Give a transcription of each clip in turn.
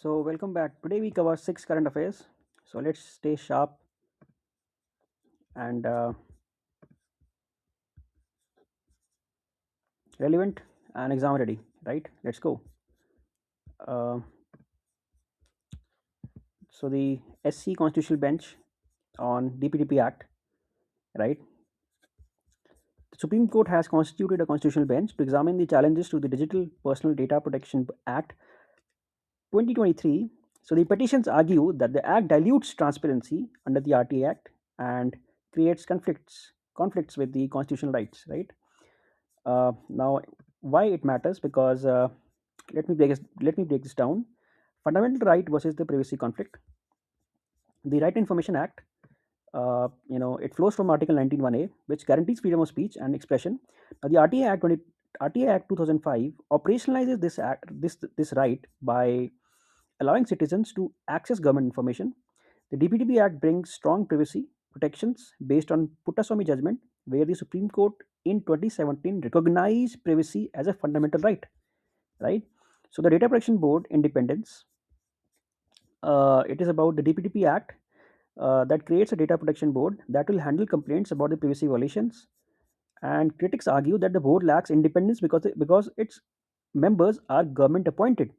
So welcome back. Today we cover six current affairs. So let's stay sharp and relevant and exam ready. Right? Let's go. Uh, so the SC Constitutional Bench on DPDP Act. Right? The Supreme Court has constituted a constitutional bench to examine the challenges to the Digital Personal Data Protection Act 2023. So the petitions argue that the act dilutes transparency under the RTA Act and creates conflicts with the constitutional rights. Right? Now, why it matters? Because let me break this down. Fundamental right versus the privacy conflict. The Right to Information Act, it flows from Article 19(1)(a), which guarantees freedom of speech and expression. Now, the RTA Act 2005 operationalizes this right by allowing citizens to access government information. The DPDP Act brings strong privacy protections based on Puttaswamy judgment, where the Supreme Court in 2017 recognized privacy as a fundamental right. Right. So the Data Protection Board independence. It is about the DPDP Act that creates a data protection board that will handle complaints about the privacy violations. And critics argue that the board lacks independence because its members are government appointed,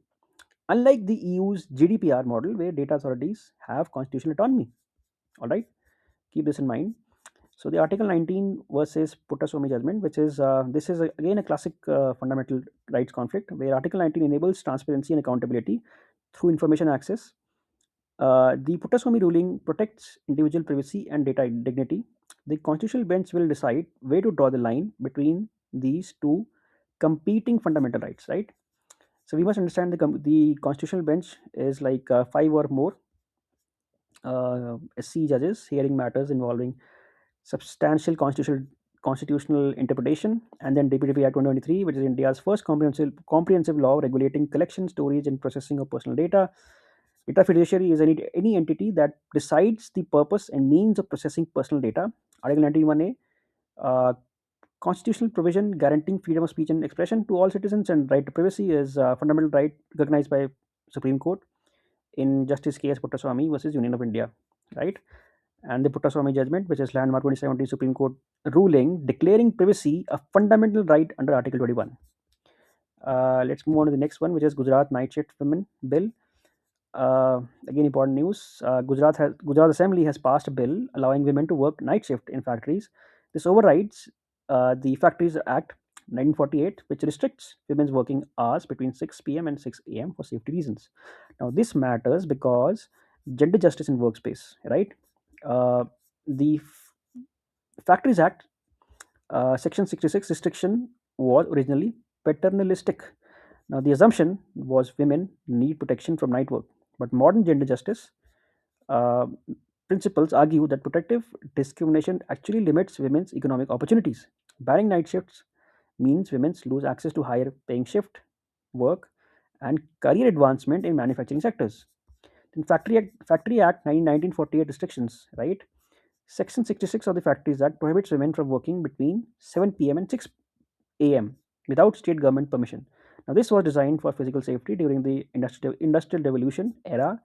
unlike the EU's GDPR model, where data authorities have constitutional autonomy. All right, keep this in mind. So the Article 19 versus Puttaswamy judgment, which is this is again a classic fundamental rights conflict, where Article 19 enables transparency and accountability through information access. The Puttaswamy ruling protects individual privacy and data dignity. The constitutional bench will decide where to draw the line between these two competing fundamental rights. Right. So we must understand the constitutional bench is like five or more SC judges hearing matters involving substantial constitutional interpretation, and then DPDP Act 2023, which is India's first comprehensive law regulating collection, storage, and processing of personal data. Data fiduciary is any entity that decides the purpose and means of processing personal data. Article 91A, uh, constitutional provision guaranteeing freedom of speech and expression to all citizens and right to privacy is a fundamental right recognized by Supreme Court in Justice K.S. Puttaswamy versus Union of India. Right. And the Puttaswamy judgment, which is landmark 2017 Supreme Court ruling declaring privacy a fundamental right under Article 21. Let's move on to the next one, which is Gujarat Night Shift Women Bill. Again, important news. Gujarat Assembly has passed a bill allowing women to work night shift in factories. This overrides the Factories Act 1948, which restricts women's working hours between 6 p.m. and 6 a.m. for safety reasons. Now, this matters because gender justice in workspace, right? The Factories Act, Section 66 restriction was originally paternalistic. Now, the assumption was women need protection from night work, but modern gender justice uh, principles argue that protective discrimination actually limits women's economic opportunities. Banning night shifts means women lose access to higher paying shift work and career advancement in manufacturing sectors. In Factory Act 1948 restrictions, right? Section 66 of the Factories Act prohibits women from working between 7 p.m. and 6 a.m. without state government permission. Now, this was designed for physical safety during the industrial revolution era.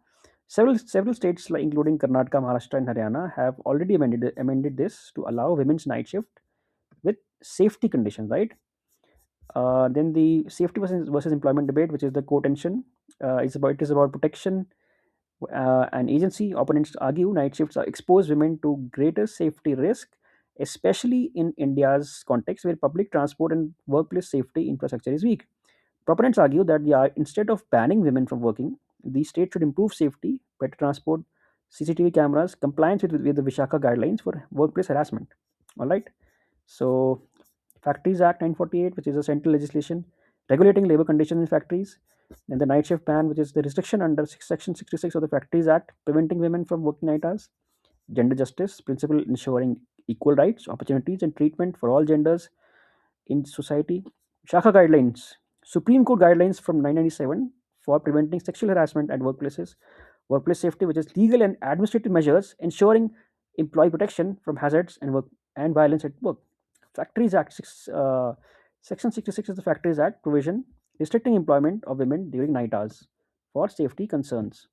Several states, like including Karnataka, Maharashtra, and Haryana, have already amended this to allow women's night shift with safety conditions. Right. Then the safety versus employment debate, which is the co-tension, it is about protection and agency. Opponents argue night shifts expose women to greater safety risk, especially in India's context where public transport and workplace safety infrastructure is weak. Proponents argue that instead of banning women from working, the state should improve safety, better transport, CCTV cameras, compliance with the Vishaka guidelines for workplace harassment. All right. So, Factories Act 948, which is a central legislation regulating labor conditions in factories, and the night shift ban, which is the restriction under Section 66 of the Factories Act, preventing women from working night hours. Gender justice principle ensuring equal rights, opportunities, and treatment for all genders in society. Shaka guidelines, Supreme Court guidelines from 1997 for preventing sexual harassment at workplaces. Workplace safety, which is legal and administrative measures ensuring employee protection from hazards and violence at work. Factories Act Section 66 is the Factories Act provision restricting employment of women during night hours. for safety concerns.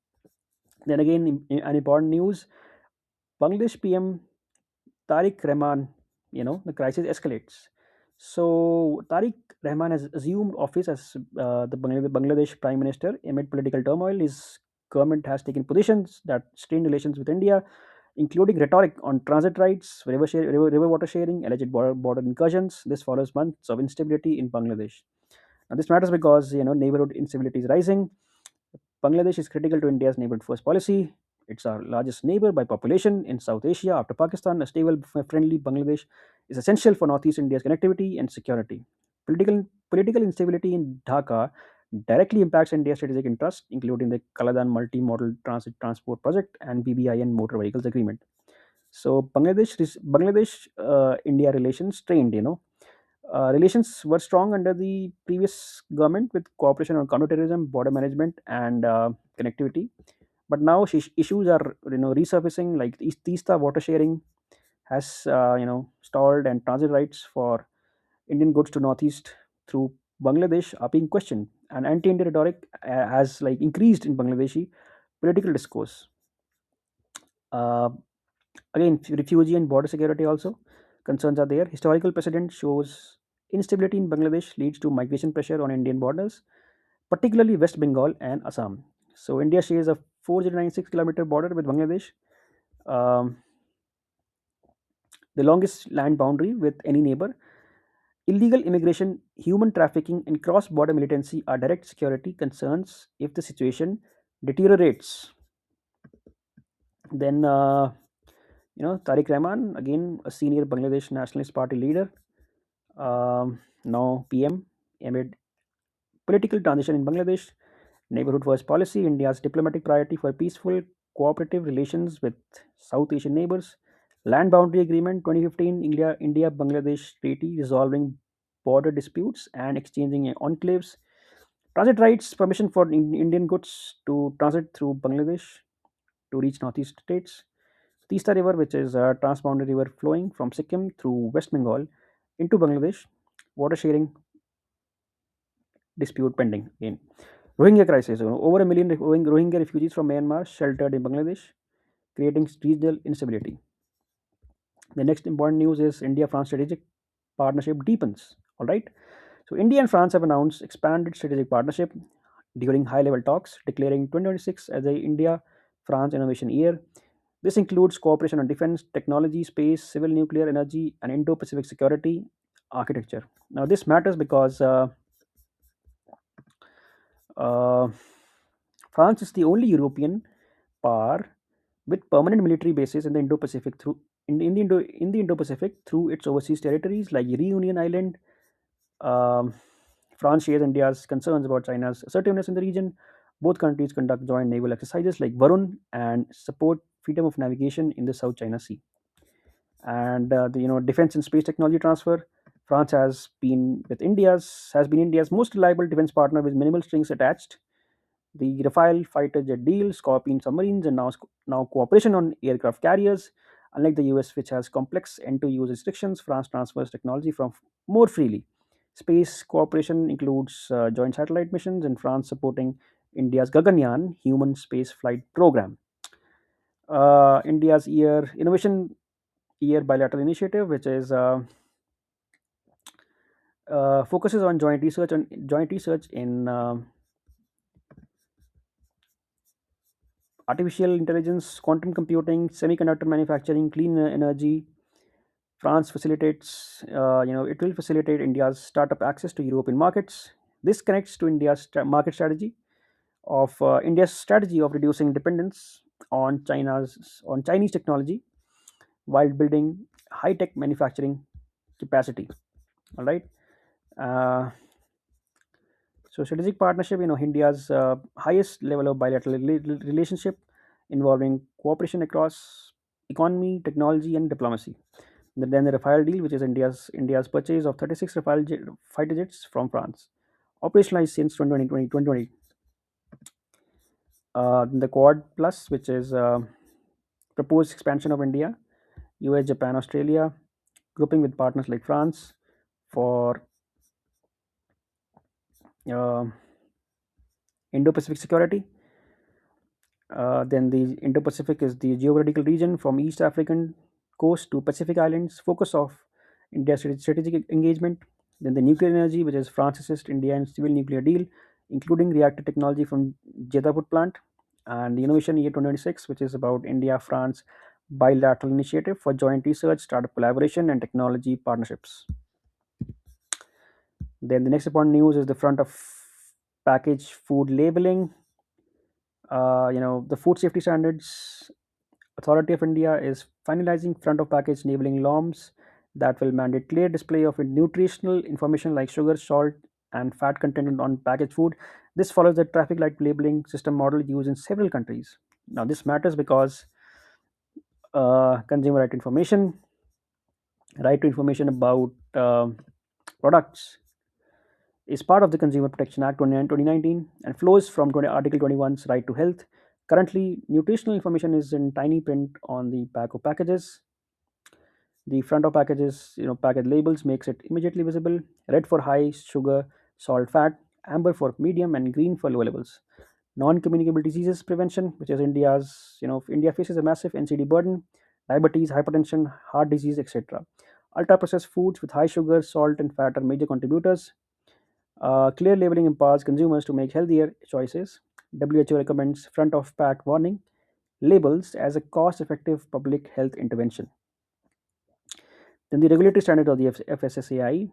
Then again, an important news: Bangladesh PM Tariq Rahman, the crisis escalates. So Tariq Rahman has assumed office as the Bangladesh Prime Minister amid political turmoil. His government has taken positions that strain relations with India, including rhetoric on transit rights, river water sharing, alleged border incursions. This follows months of instability in Bangladesh. Now, this matters because neighborhood instability is rising. Bangladesh is critical to India's neighborhood first policy. It's our largest neighbor by population in South Asia after Pakistan. A stable, friendly Bangladesh is essential for Northeast India's connectivity and security. Political instability in Dhaka directly impacts India's strategic interests, including the Kaladan Multimodal Transit Transport Project and BBIN Motor Vehicles Agreement. So Bangladesh India relations strained. Relations were strong under the previous government with cooperation on counterterrorism, border management, and connectivity. But now issues are resurfacing, like Teesta water sharing has stalled, and transit rights for Indian goods to northeast through Bangladesh are being questioned. And anti-Indian rhetoric has like increased in Bangladeshi political discourse. Uh, Again, refugee and border security also concerns are there. Historical precedent shows instability in Bangladesh leads to migration pressure on Indian borders, particularly West Bengal and Assam. So India shares a 4096-kilometer border with Bangladesh, um, the longest land boundary with any neighbor. Illegal immigration, human trafficking, and cross-border militancy are direct security concerns if the situation deteriorates. Then, Tariq Rahman, again a senior Bangladesh Nationalist Party leader, now PM, amid political transition in Bangladesh, neighborhood first policy, India's diplomatic priority for peaceful, cooperative relations with South Asian neighbors, land boundary agreement 2015, India Bangladesh treaty resolving border disputes and exchanging enclaves, transit rights, permission for Indian goods to transit through Bangladesh to reach northeast states, Teesta River, which is a transboundary river flowing from Sikkim through West Bengal into Bangladesh, water sharing dispute pending. In Rohingya crisis, over a million Rohingya refugees from Myanmar sheltered in Bangladesh, creating regional instability. The next important news is India-France strategic partnership deepens. All right. So India and France have announced expanded strategic partnership during high-level talks, declaring 2026 as the India-France Innovation Year. This includes cooperation on defense, technology, space, civil nuclear energy, and Indo-Pacific security architecture. Now, this matters because uh, France is the only European power with permanent military bases in the Indo-Pacific in the Indo-Pacific through its overseas territories like Reunion Island. Um, France shares India's concerns about China's assertiveness in the region. Both countries conduct joint naval exercises like Varun and support freedom of navigation in the South China Sea. And the defense and space technology transfer. France has been India's most reliable defense partner with minimal strings attached. The Rafale fighter jet deal, Scorpion submarines, and now cooperation on aircraft carriers. Unlike the US, which has complex end-to-use restrictions, France transfers technology from more freely. Space cooperation includes joint satellite missions and France supporting India's Gaganyaan human space flight program. India's year bilateral initiative, which is focuses on joint research in artificial intelligence, quantum computing, semiconductor manufacturing, clean energy. France facilitates, it will facilitate India's startup access to European markets. This connects to India's strategy of reducing dependence on Chinese technology while building high tech manufacturing capacity. All right. Uh, So strategic partnership, India's highest level of bilateral relationship involving cooperation across economy, technology, and diplomacy. Then the Rafale deal, which is India's purchase of 36 fighter jets from France, operationalized since 2020. The Quad Plus, which is proposed expansion of India, US, Japan, Australia, grouping with partners like France for uh, Indo-Pacific security. Then the Indo-Pacific is the geopolitical region from East African coast to Pacific Islands, focus of India's strategic engagement. Then the nuclear energy, which is France assist India in civil nuclear deal, including reactor technology from Jeddah plant, and the innovation year 2026, which is about India-France bilateral initiative for joint research, startup collaboration, and technology partnerships. Then the next important news is the front of package food labeling. The Food Safety Standards Authority of India is finalizing front of package labeling norms that will mandate clear display of nutritional information like sugar, salt, and fat content on packaged food. This follows the traffic light labeling system model used in several countries. Now, this matters because consumer right to information about products, is part of the Consumer Protection Act 2019 and flows from Article 21's right to health. Currently, nutritional information is in tiny print on the back of packages. The front of packages, package labels makes it immediately visible. Red for high sugar, salt, fat, amber for medium, and green for low levels. Non-communicable diseases prevention, which is India faces a massive NCD burden, diabetes, hypertension, heart disease, etc. Ultra-processed foods with high sugar, salt, and fat are major contributors. Clear labeling empowers consumers to make healthier choices. WHO recommends front of pack warning labels as a cost effective public health intervention. Then the regulatory standard of the FSSAI,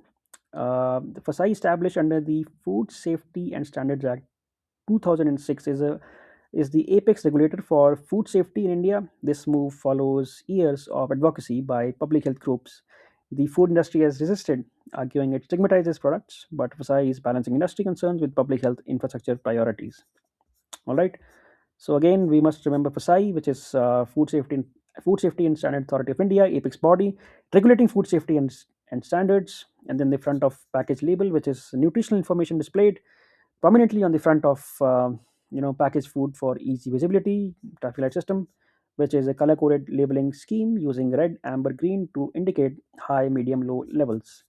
the FSSAI established under the Food Safety and Standards Act 2006 is the apex regulator for food safety in India. This move follows years of advocacy by public health groups. The food industry has resisted, arguing it stigmatizes products, but FSSAI is balancing industry concerns with public health infrastructure priorities. All right. So again, we must remember FSSAI, which is Food Safety and Standard Authority of India, apex body regulating food safety and standards. And then the front of package label, which is nutritional information displayed prominently on the front of packaged food for easy visibility. Traffic light system, which is a color coded labeling scheme using red, amber, green to indicate high, medium, low levels.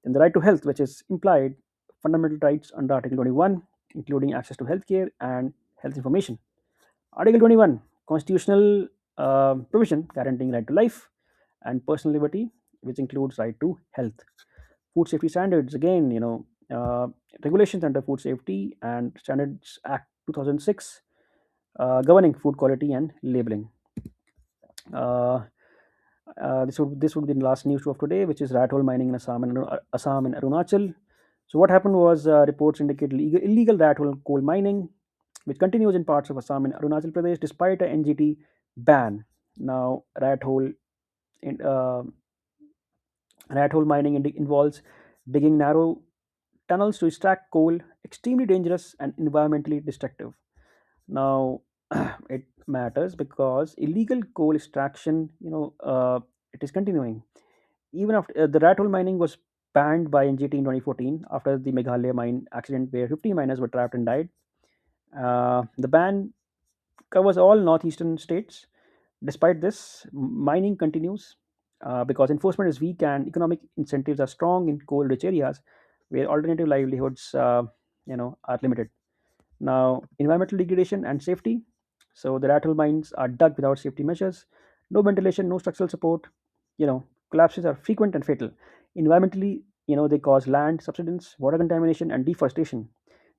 Then the right to health, which is implied fundamental rights under Article 21, including access to healthcare and health information. Article 21, constitutional provision guaranteeing right to life and personal liberty, which includes right to health. Food safety standards, again, regulations under Food Safety and Standards Act 2006, governing food quality and labeling. Uh, this would be the last news of today, which is rat hole mining in Assam and Arunachal. So what happened was reports indicate illegal rat hole coal mining, which continues in parts of Assam and Arunachal Pradesh despite a NGT ban. Now, in, uh, rat hole mining involves digging narrow tunnels to extract coal, extremely dangerous and environmentally destructive. Now, it matters because illegal coal extraction, it is continuing. Even after the rat hole mining was banned by NGT in 2014 after the Meghalaya mine accident where 50 miners were trapped and died. The ban covers all northeastern states. Despite this, mining continues because enforcement is weak and economic incentives are strong in coal-rich areas where alternative livelihoods, are limited. Now, environmental degradation and safety. So the rattle mines are dug without safety measures, no ventilation, no structural support. Collapses are frequent and fatal. Environmentally, they cause land subsidence, water contamination, and deforestation.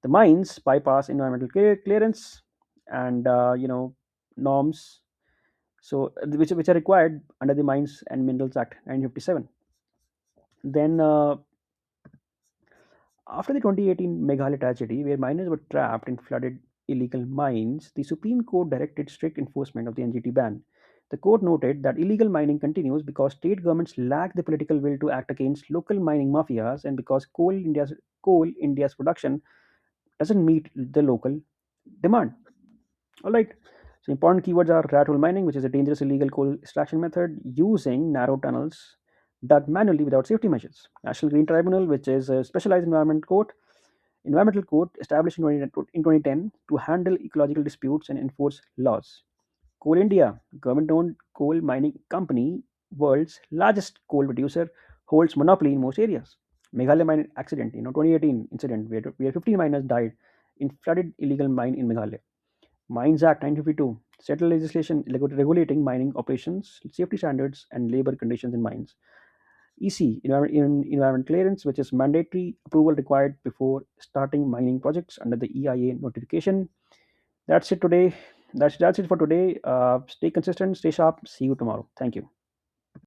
The mines bypass environmental clearance and norms, so which are required under the Mines and Minerals Act 1957. Then after the 2018 Meghalaya tragedy, where miners were trapped in flooded illegal mines, the Supreme Court directed strict enforcement of the NGT ban. The court noted that illegal mining continues because state governments lack the political will to act against local mining mafias and because India's production doesn't meet the local demand. All right. So important keywords are rat hole mining, which is a dangerous illegal coal extraction method using narrow tunnels dug manually without safety measures. National Green Tribunal, which is a specialized environmental court established in 2010 to handle ecological disputes and enforce laws. Coal India, government-owned coal mining company, world's largest coal producer, holds monopoly in most areas. Meghalaya mine accident, 2018 incident where 15 miners died in flooded illegal mine in Meghalaya. Mines Act 1952 settled legislation regulating mining operations, safety standards, and labor conditions in mines. EC, environment clearance, which is mandatory approval required before starting mining projects under the EIA notification. That's it today. That's it for today. Stay consistent, stay sharp. See you tomorrow. Thank you.